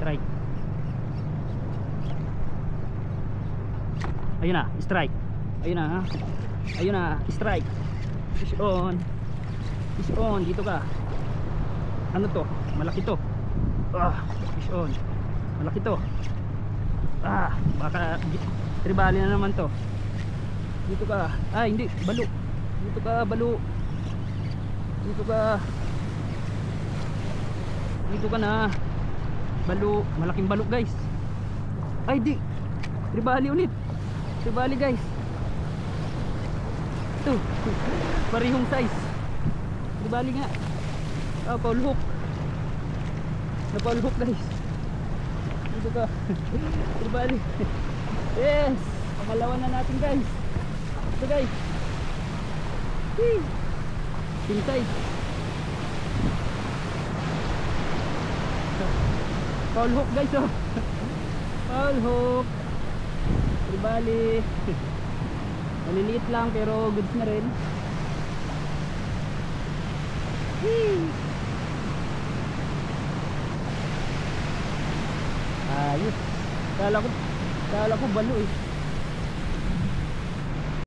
strike. Ayun na, strike. Ayun na, ha? Ayun na, strike. Fish on. Fish on, dito ka. Ano to? Malaki to. Fish on. Malaki to. Baka tribali na naman to. Dito ka. Hindi, balo. Dito ka, balo. Dito ka. Dito ka na. Balo, malaking balo guys. Di. Tribali ulit. Tribali guys. Ito. Parehong size. Tribali nga. Paul hook. Na Paul hook guys. Dito ka. Tribali. Yes. Pangalawa na natin guys. Ito guys. King size. Paul hook guys, oh. Paul hook. Tribali. Maliliit lang pero goods na rin. Ayos. Kala ko balo eh.